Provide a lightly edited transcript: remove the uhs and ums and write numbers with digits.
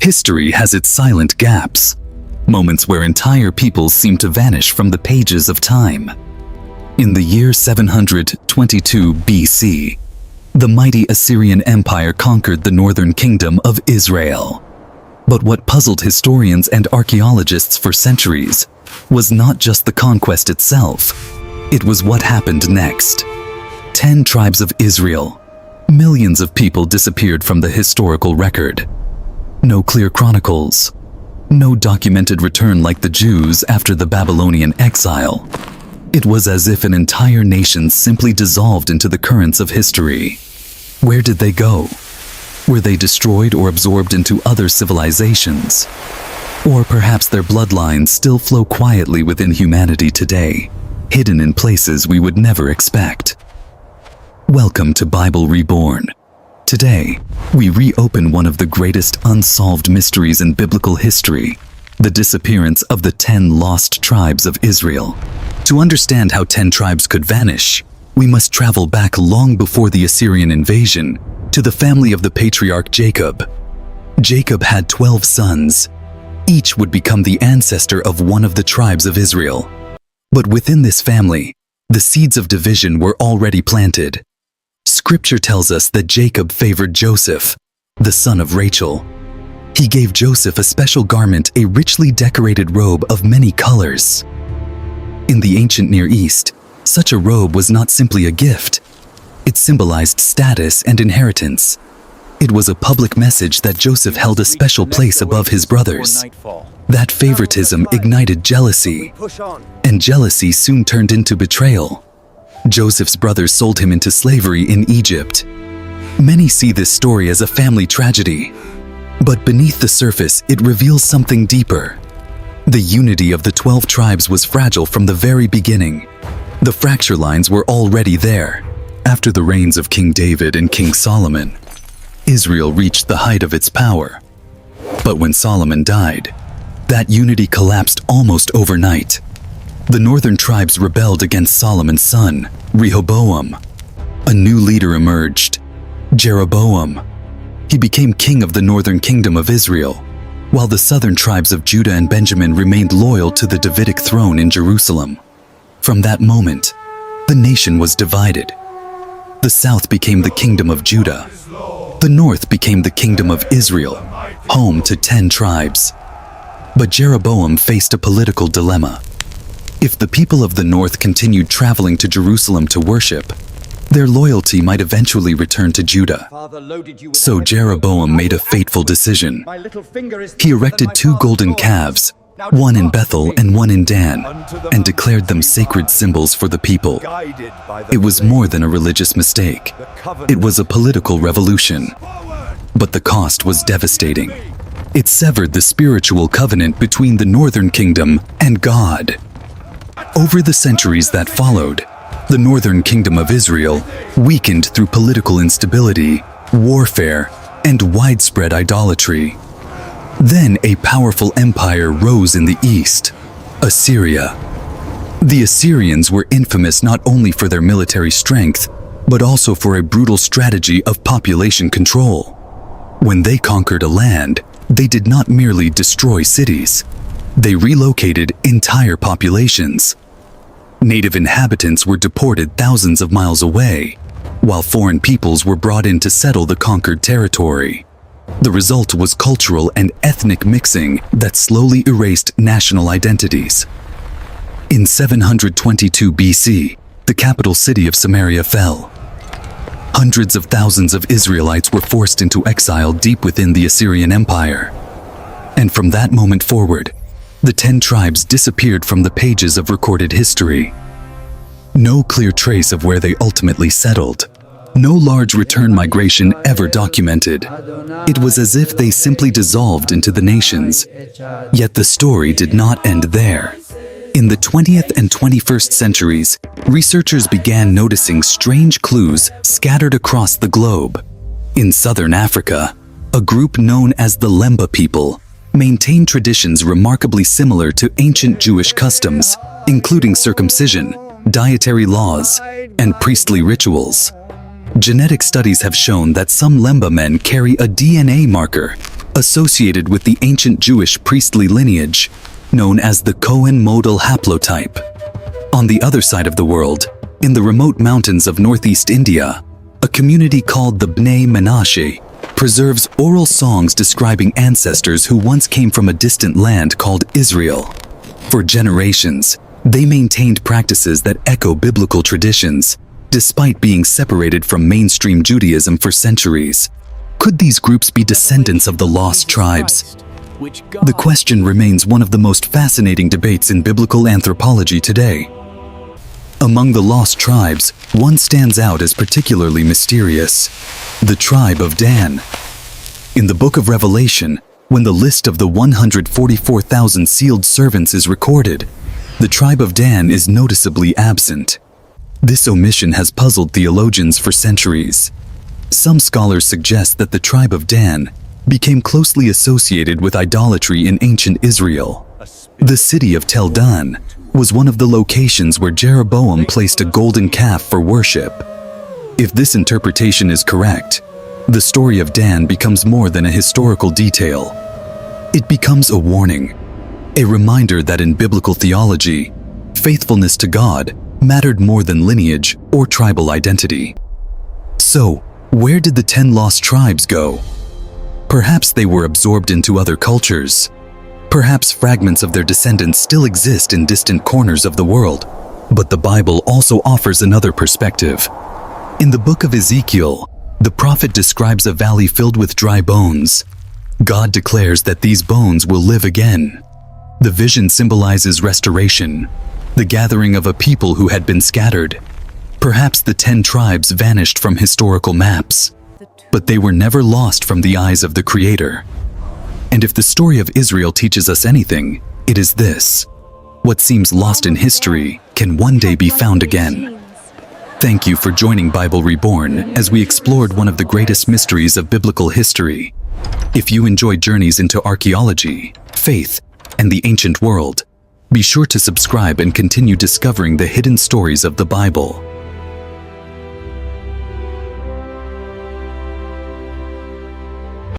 history has its silent gaps, moments where entire peoples seem to vanish from the pages of time. In the year 722 BC, the mighty Assyrian Empire conquered the northern kingdom of Israel. But what puzzled historians and archaeologists for centuries was not just the conquest itself, it was what happened next. 10 tribes of Israel. Millions of people disappeared from the historical record. No clear chronicles. No documented return like the Jews after the Babylonian exile. It was as if an entire nation simply dissolved into the currents of history. Where did they go? Were they destroyed or absorbed into other civilizations? Or perhaps their bloodlines still flow quietly within humanity today, hidden in places we would never expect. Welcome to Bible Reborn. Today, we reopen one of the greatest unsolved mysteries in biblical history, the disappearance of the 10 lost tribes of Israel. To understand how 10 tribes could vanish, we must travel back long before the Assyrian invasion to the family of the patriarch Jacob. Jacob had 12 sons. Each would become the ancestor of one of the tribes of Israel. But within this family, the seeds of division were already planted. Scripture tells us that Jacob favored Joseph, the son of Rachel. He gave Joseph a special garment, a richly decorated robe of many colors. In the ancient Near East, such a robe was not simply a gift. It symbolized status and inheritance. It was a public message that Joseph held a special place above his brothers. That favoritism ignited jealousy, and jealousy soon turned into betrayal. Joseph's brothers sold him into slavery in Egypt. Many see this story as a family tragedy, but beneath the surface, it reveals something deeper. The unity of the 12 tribes was fragile from the very beginning. The fracture lines were already there. After the reigns of King David and King Solomon, Israel reached the height of its power. But when Solomon died, that unity collapsed almost overnight. The northern tribes rebelled against Solomon's son, Rehoboam. A new leader emerged, Jeroboam. He became king of the northern kingdom of Israel, while the southern tribes of Judah and Benjamin remained loyal to the Davidic throne in Jerusalem. From that moment, the nation was divided. The south became the kingdom of Judah. The north became the kingdom of Israel, home to 10 tribes. But Jeroboam faced a political dilemma. If the people of the north continued traveling to Jerusalem to worship, their loyalty might eventually return to Judah. So Jeroboam made a fateful decision. He erected 2 golden calves, one in Bethel and one in Dan, and declared them sacred symbols for the people. It was more than a religious mistake. It was a political revolution. But the cost was devastating. It severed the spiritual covenant between the northern kingdom and God. Over the centuries that followed, the northern kingdom of Israel weakened through political instability, warfare, and widespread idolatry. Then a powerful empire rose in the east, Assyria. The Assyrians were infamous not only for their military strength, but also for a brutal strategy of population control. When they conquered a land, they did not merely destroy cities. They relocated entire populations. Native inhabitants were deported thousands of miles away, while foreign peoples were brought in to settle the conquered territory. The result was cultural and ethnic mixing that slowly erased national identities. In 722 BC, the capital city of Samaria fell. Hundreds of thousands of Israelites were forced into exile deep within the Assyrian Empire. And from that moment forward, the 10 tribes disappeared from the pages of recorded history. No clear trace of where they ultimately settled. No large return migration ever documented. It was as if they simply dissolved into the nations. Yet the story did not end there. In the 20th and 21st centuries, researchers began noticing strange clues scattered across the globe. In southern Africa, a group known as the Lemba people maintained traditions remarkably similar to ancient Jewish customs, including circumcision, dietary laws, and priestly rituals. Genetic studies have shown that some Lemba men carry a DNA marker associated with the ancient Jewish priestly lineage, known as the Cohen modal haplotype. On the other side of the world, in the remote mountains of northeast India, a community called the Bnei Menashe preserves oral songs describing ancestors who once came from a distant land called Israel. For generations, they maintained practices that echo biblical traditions, despite being separated from mainstream Judaism for centuries. Could these groups be descendants of the lost tribes? The question remains one of the most fascinating debates in biblical anthropology today. Among the lost tribes, one stands out as particularly mysterious: the tribe of Dan. In the book of Revelation, when the list of the 144,000 sealed servants is recorded, the tribe of Dan is noticeably absent. This omission has puzzled theologians for centuries. Some scholars suggest that the tribe of Dan became closely associated with idolatry in ancient Israel. The city of Tel Dan was one of the locations where Jeroboam placed a golden calf for worship. If this interpretation is correct, the story of Dan becomes more than a historical detail. It becomes a warning, a reminder that in biblical theology, faithfulness to God mattered more than lineage or tribal identity. So, where did the 10 lost tribes go? Perhaps they were absorbed into other cultures. Perhaps fragments of their descendants still exist in distant corners of the world. But the Bible also offers another perspective. In the book of Ezekiel, the prophet describes a valley filled with dry bones. God declares that these bones will live again. The vision symbolizes restoration, the gathering of a people who had been scattered. Perhaps the 10 tribes vanished from historical maps, but they were never lost from the eyes of the Creator. And if the story of Israel teaches us anything, it is this: what seems lost in history can one day be found again. Thank you for joining Bible Reborn as we explored one of the greatest mysteries of biblical history. If you enjoy journeys into archaeology, faith, and the ancient world, be sure to subscribe and continue discovering the hidden stories of the Bible.